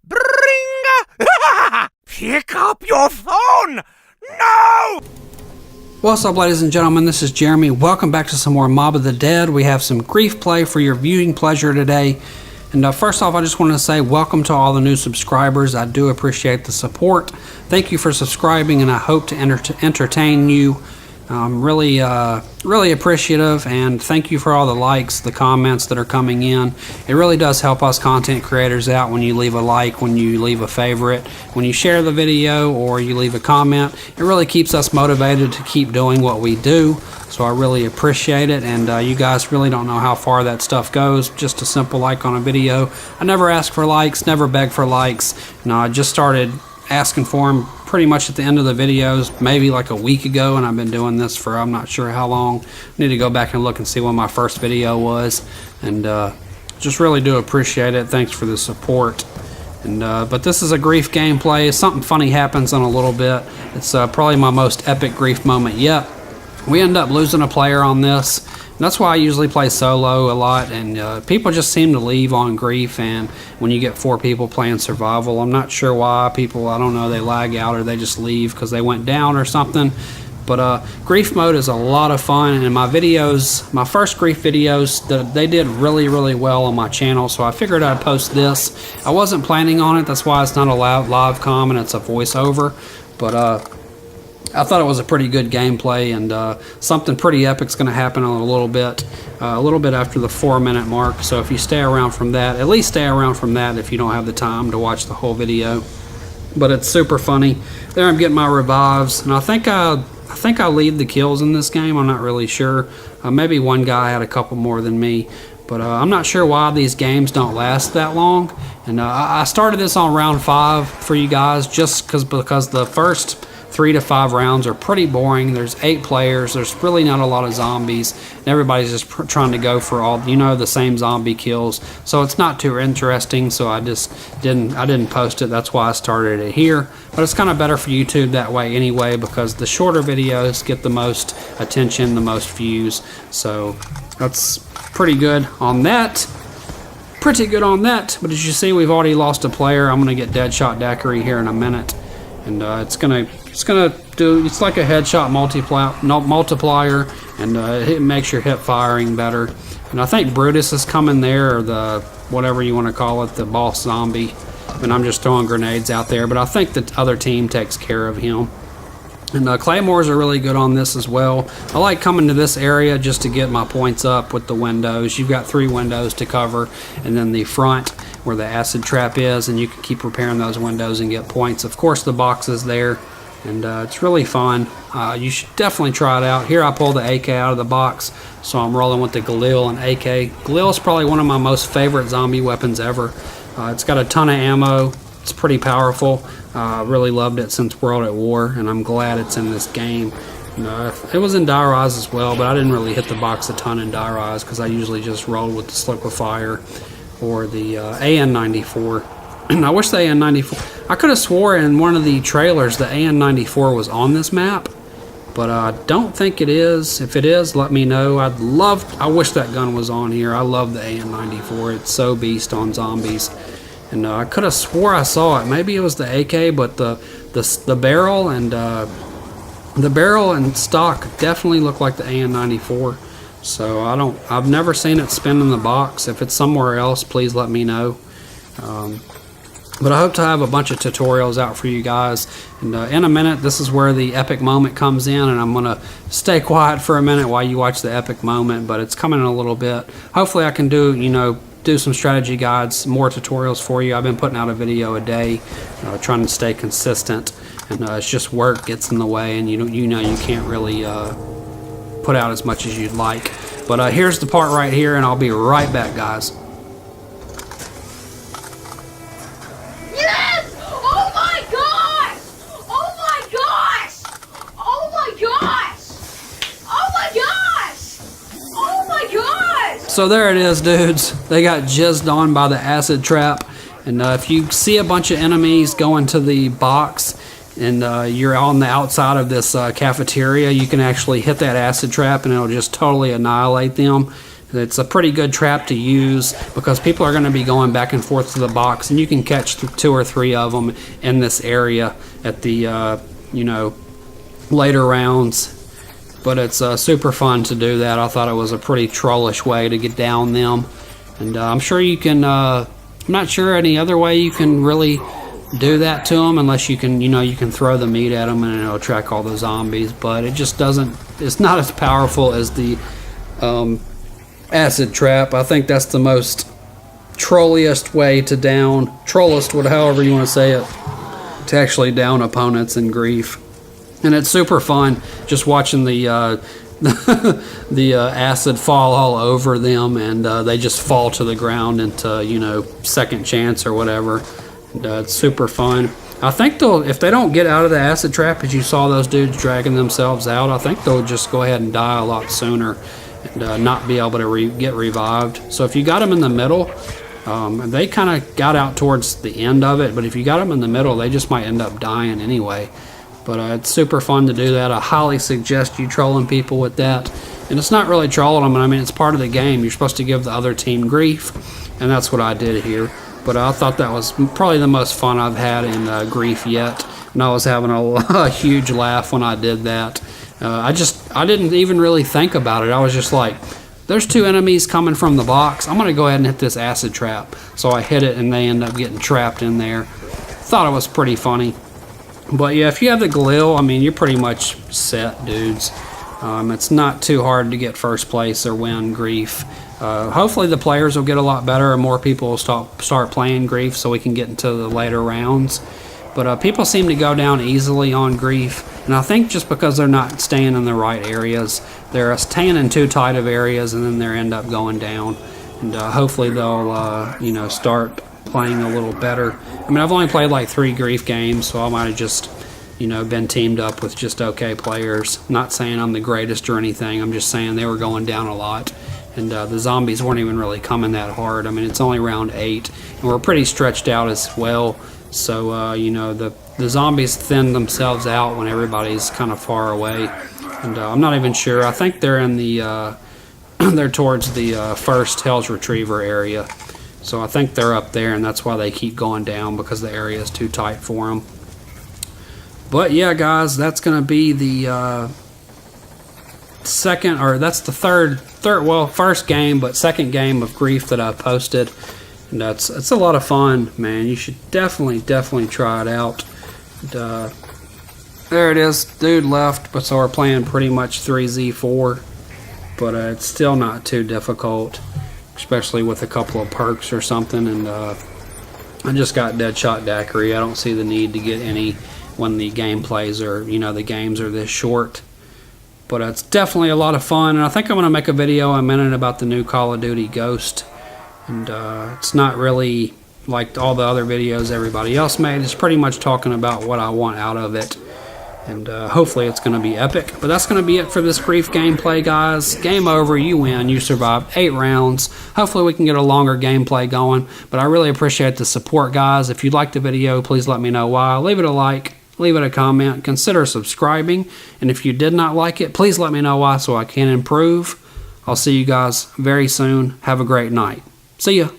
Bringa! Pick up your phone! No! What's up, ladies and gentlemen? This is Jeremy. Welcome back to some more Mob of the Dead. We have some grief play for your viewing pleasure today. And first off, I just want to say welcome to all the new subscribers. I do appreciate the support. Thank you for subscribing, and I hope to entertain you. I'm really appreciative, and thank you for all the likes, the comments that are coming in. It really does help us content creators out when you leave a like, when you leave a favorite, when you share the video, or you leave a comment. It really keeps us motivated to keep doing what we do. So I really appreciate it, and you guys really don't know how far that stuff goes. Just a simple like on a video. I never ask for likes, never beg for likes. I just started asking for them pretty much at the end of the videos, maybe like a week ago, and I've been doing this for I'm not sure how long. I need to go back and look and see when my first video was, and just really do appreciate it. Thanks for the support. And but this is a grief gameplay. Something funny happens in a little bit. It's probably my most epic grief moment yet. We end up losing a player on this. That's why I usually play solo a lot, and people just seem to leave on grief. And when you get 4 people playing survival, I'm not sure why people, I don't know, they lag out or they just leave because they went down or something. But grief mode is a lot of fun, and my videos, my first grief videos, they did really well on my channel, so I figured I'd post this. I wasn't planning on it, that's why it's not a live comm and it's a voiceover, but I thought it was a pretty good gameplay, and something pretty epic's going to happen in a little bit after the 4-minute mark. So if you stay around from that, at least stay around from that if you don't have the time to watch the whole video. But it's super funny. There I'm getting my revives, and I think I lead the kills in this game. I'm not really sure. Maybe one guy had a couple more than me. But I'm not sure why these games don't last that long. And I started this on round 5 for you guys just because the first 3 to 5 rounds are pretty boring. There's 8 players. There's really not a lot of zombies. And everybody's just trying to go for all, the same zombie kills. So it's not too interesting. So I didn't post it. That's why I started it here. But it's kind of better for YouTube that way anyway, because the shorter videos get the most attention, the most views. So that's pretty good on that. Pretty good on that. But as you see, we've already lost a player. I'm gonna get deadshot daquiri here in a minute, and it's like a headshot multiplier, and it makes your hip firing better. And I think Brutus is coming there, or the whatever you want to call it, the boss zombie. And I'm just throwing grenades out there, but I think the other team takes care of him. And claymores are really good on this as well. I like coming to this area just to get my points up with the windows. You've got 3 windows to cover, and then the front where the acid trap is, and you can keep repairing those windows and get points. Of course, the box is there, and it's really fun. You should definitely try it out. Here I pull the AK out of the box, so I'm rolling with the Galil and AK. Galil is probably one of my most favorite zombie weapons ever. It's got a ton of ammo. It's pretty powerful. I really loved it since World at War, and I'm glad it's in this game. It was in Die Rise as well, but I didn't really hit the box a ton in Die Rise because I usually just rolled with the Sliquifier or the AN-94. I wish the AN-94... I could have swore in one of the trailers the AN-94 was on this map, but I don't think it is. If it is, let me know. I wish that gun was on here. I love the AN-94. It's so beast on zombies. And I could have swore I saw it. Maybe it was the AK, but the barrel and stock definitely look like the AN-94. So I've never seen it spin in the box. If it's somewhere else, please let me know. But I hope to have a bunch of tutorials out for you guys. And in a minute, this is where the epic moment comes in, and I'm gonna stay quiet for a minute while you watch the epic moment. But it's coming in a little bit. Hopefully, I can do some strategy guides, more tutorials for you. I've been putting out a video a day, trying to stay consistent, and it's just work gets in the way, and you can't really put out as much as you'd like. But here's the part right here, and I'll be right back, guys. Yes! Oh my gosh! Oh my gosh! Oh my gosh! Oh my gosh! Oh my gosh! So there it is, dudes. They got jizzed on by the acid trap. And if you see a bunch of enemies go into the box and you're on the outside of this cafeteria, you can actually hit that acid trap and it'll just totally annihilate them. It's a pretty good trap to use because people are going to be going back and forth to the box, and you can catch 2 or 3 of them in this area at the later rounds. But it's super fun to do that. I thought it was a pretty trollish way to get down them, and I'm sure you can. I'm not sure any other way you can really do that to them, unless you can, you can throw the meat at them and it'll attract all the zombies. But it just doesn't. It's not as powerful as the acid trap. I think that's the most trolliest way to down, trollist, however you want to say it, to actually down opponents in Grief. And it's super fun just watching the acid fall all over them, and they just fall to the ground into second chance or whatever. And, it's super fun. I think if they don't get out of the acid trap, as you saw those dudes dragging themselves out, I think they'll just go ahead and die a lot sooner and not be able to get revived. So if you got them in the middle, they kind of got out towards the end of it, but if you got them in the middle, they just might end up dying anyway. But it's super fun to do that. I highly suggest you trolling people with that. And it's not really trolling them. I mean, it's part of the game. You're supposed to give the other team grief, and that's what I did here. But I thought that was probably the most fun I've had in Grief yet. And I was having a huge laugh when I did that. I didn't even really think about it. I was just like, there's 2 enemies coming from the box. I'm going to go ahead and hit this acid trap. So I hit it, and they end up getting trapped in there. Thought it was pretty funny. But yeah, if you have the Galil, I mean, you're pretty much set, dudes. It's not too hard to get first place or win Grief. Hopefully the players will get a lot better and more people will start playing Grief so we can get into the later rounds. But people seem to go down easily on Grief, and I think just because they're not staying in the right areas. They're staying in too tight of areas, and then they end up going down. And hopefully they'll start playing a little better. I mean, I've only played like 3 Grief games, so I might have just been teamed up with just okay players. Not saying I'm the greatest or anything. I'm just saying they were going down a lot, and the zombies weren't even really coming that hard. I mean, it's only round 8, and we're pretty stretched out as well. So the zombies thin themselves out when everybody's kind of far away, and I'm not even sure. I think they're in the they're towards the first Hell's Retriever area. So I think they're up there, and that's why they keep going down, because the area is too tight for them. But yeah, guys, that's going to be the first game, but second game of Grief that I posted. And it's a lot of fun, man. You should definitely try it out. And, there it is. Dude left, but so we're playing pretty much 3z4. But it's still not too difficult, especially with a couple of perks or something. And I just got deadshot daquiri. I don't see the need to get any when the gameplays are, the games are this short. But it's definitely a lot of fun, and I think I'm going to make a video in a minute about the new Call of Duty Ghost. And it's not really like all the other videos everybody else made. It's pretty much talking about what I want out of it. And hopefully it's going to be epic. But that's going to be it for this Grief gameplay, guys. Game over. You win. You survived 8 rounds. Hopefully we can get a longer gameplay going. But I really appreciate the support, guys. If you liked the video, please let me know why. Leave it a like. Leave it a comment. Consider subscribing. And if you did not like it, please let me know why so I can improve. I'll see you guys very soon. Have a great night. See ya.